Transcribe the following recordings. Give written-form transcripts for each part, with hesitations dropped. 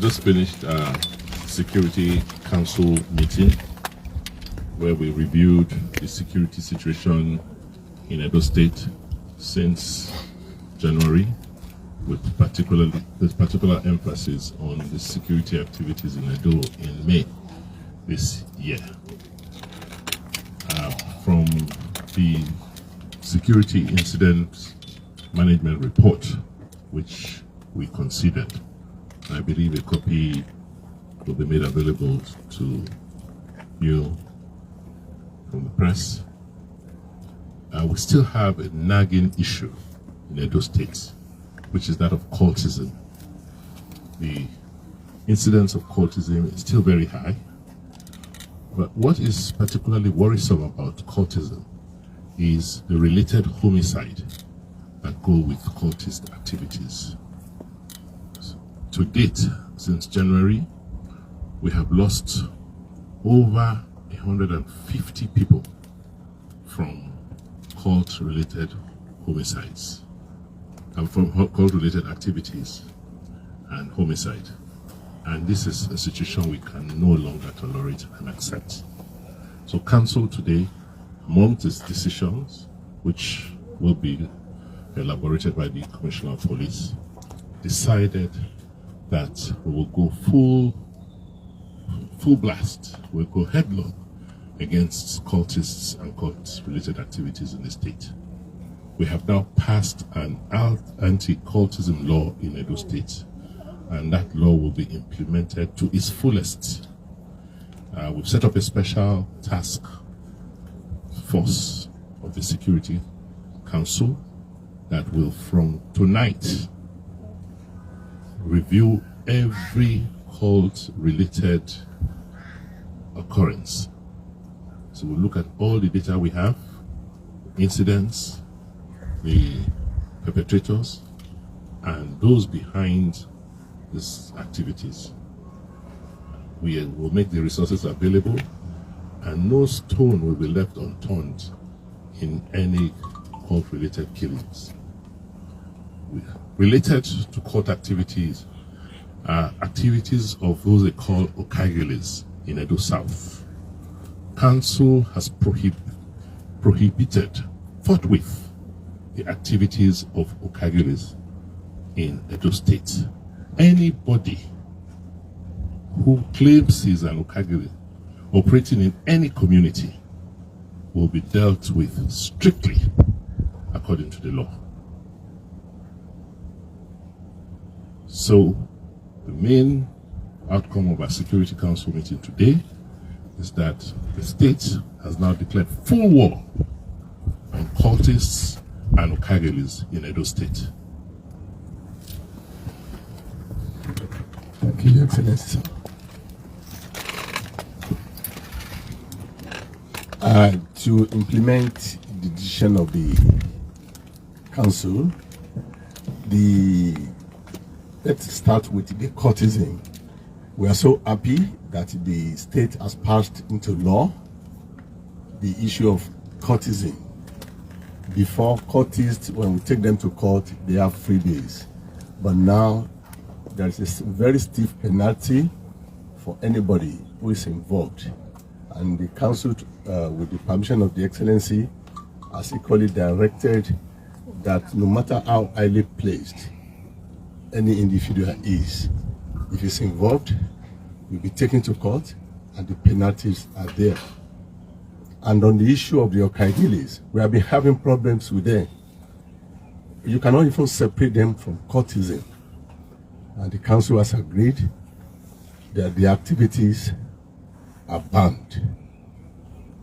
just finished a Security Council meeting where we reviewed the security situation in Edo State since January, with particular emphasis on the security activities in Edo in May this year. From the Security Incident Management Report, which we considered, I believe a copy will be made available to you from the press. We still have a nagging issue in Edo State, which is that of cultism. The incidence of cultism is still very high, but what is particularly worrisome about cultism is the related homicide that go with cultist activities. To date, since January, we have lost over 150 people from cult-related homicides and from cult-related activities and homicide. And this is a situation we can no longer tolerate and accept. So Council today, among its decisions, which will be elaborated by the Commissioner of Police, decided that we will go full blast, we'll go headlong against cultists and cult-related activities in the state. We have now passed an anti-cultism law in Edo State, and that law will be implemented to its fullest. We've set up a special task force of the Security Council that will, from tonight, review every cult-related occurrence. So we'll look at all the data we have, incidents, the perpetrators, and those behind these activities. We will make the resources available, and no stone will be left unturned in any cult-related killings. Related to cult activities are activities of those they call Okaighales in Edo South. Council has prohibited forthwith the activities of Okaighales in Edo State. Anybody who claims he's an Okaighale operating in any community will be dealt with strictly according to the law. So the main outcome of our Security Council meeting today is that the state has now declared full war on cultists and Okaighales in Edo State. Thank you, Your Excellency. To implement the decision of the Council, let's start with the cultism. We are so happy that the state has passed into law the issue of cultism. Before, cultists, when we take them to court, they have 3 days. But now, there is a very stiff penalty for anybody who is involved. And the Council, with the permission of the Excellency, has equally directed that no matter how highly placed any individual is, if he's involved, will be taken to court, and the penalties are there. And on the issue of the Okaighales, we have been having problems with them. You cannot even separate them from cultism. And the Council has agreed that the activities are banned.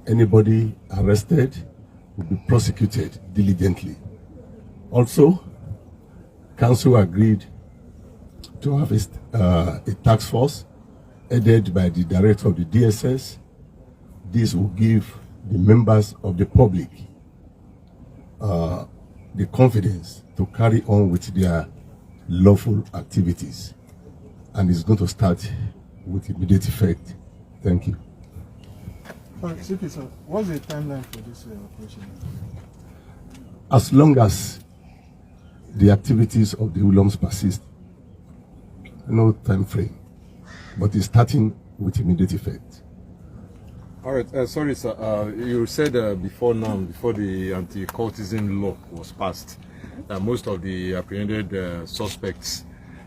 Anybody arrested will be prosecuted diligently. Also, Council agreed to have a task force headed by the director of the DSS. This will give the members of the public the confidence to carry on with their lawful activities, and it's going to start with immediate effect. Thank you. CP, sir, what's the timeline for this operation? As long as the activities of the hoodlums persist, no time frame. but it's starting with immediate effect. All right, sorry, sir. You said before the anti-cultism law was passed, that most of the apprehended suspects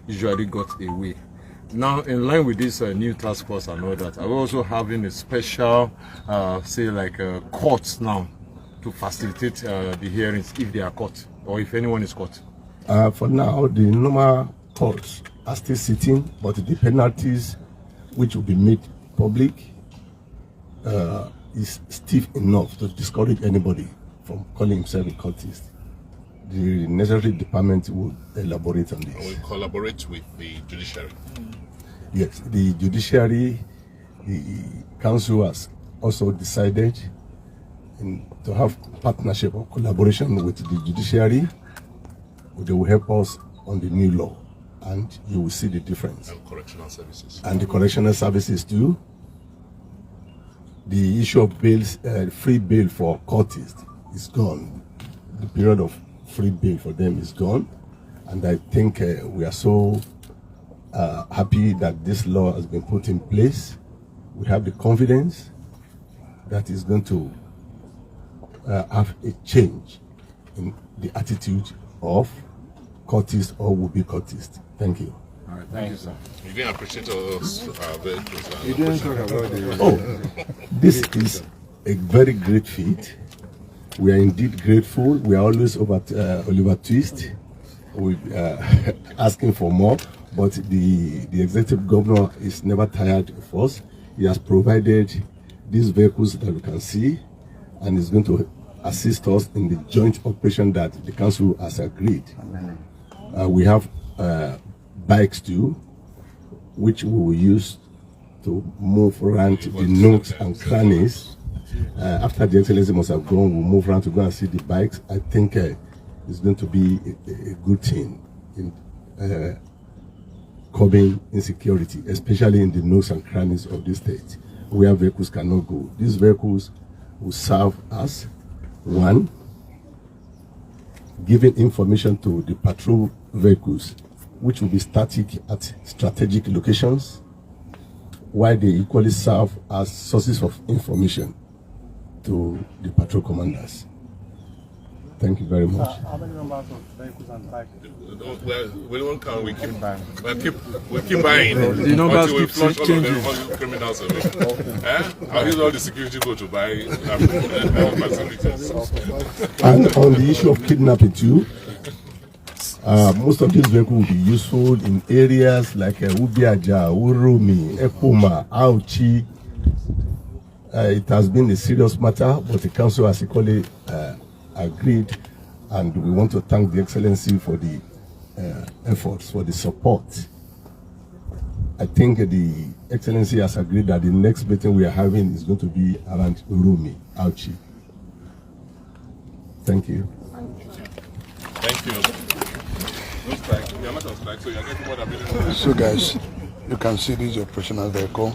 usually got away. Now, in line with this new task force and all that, are we also having a special, say, like courts now to facilitate the hearings if they are caught or if anyone is caught? For now, the normal courts are still sitting, but the penalties which will be made public is stiff enough to discourage anybody from calling himself a cultist. The necessary department will elaborate on this. And we collaborate with the judiciary. Yes, the judiciary, the council has also decided to have partnership or collaboration with the judiciary. They will help us on the new law, and you will see the difference. And correctional services. And the correctional services too. The issue of bails, free bail for cultists is gone. The period of free bail for them is gone, and I think we are so happy that this law has been put in place. We have the confidence that is going to have a change in the attitude of cultists or would-be cultists. Thank you. All right, thank you, sir. You didn't appreciate us vehicles. You didn't talk about the... Oh, this is a very great feat. We are indeed grateful. We are always over Oliver Twist. We asking for more, but the executive governor is never tired of us. He has provided these vehicles that we can see, and is going to assist us in the joint operation that the council has agreed. We have bikes too, which we will use to move around the nooks and crannies. After the Excellency must have gone, we'll move around to go and see the bikes. I think it's going to be a good thing in curbing insecurity, especially in the nooks and crannies of the state, where vehicles cannot go. These vehicles will serve as, one, giving information to the patrol vehicles, which will be static at strategic locations, while they equally serve as sources of information to the patrol commanders. Thank you very much. How many numbers of vehicles and bikes? We don't count. We keep buying. We keep buying. The numbers until we keep flush all changing. of the criminals away. I'll use all the security go to buy facilities. And on the issue of kidnapping too, most of these vehicles will be useful in areas like Ubiaja, Urumi, Ekuma, Auchi. It has been a serious matter, but the council has equally agreed, and we want to thank the Excellency for the efforts, for the support. I think the Excellency has agreed that the next meeting we are having is going to be around Urumi, Auchi. Thank you. Thank you. No strike. We are not on strike, so you are getting more than So guys, you can see this is your operational vehicle.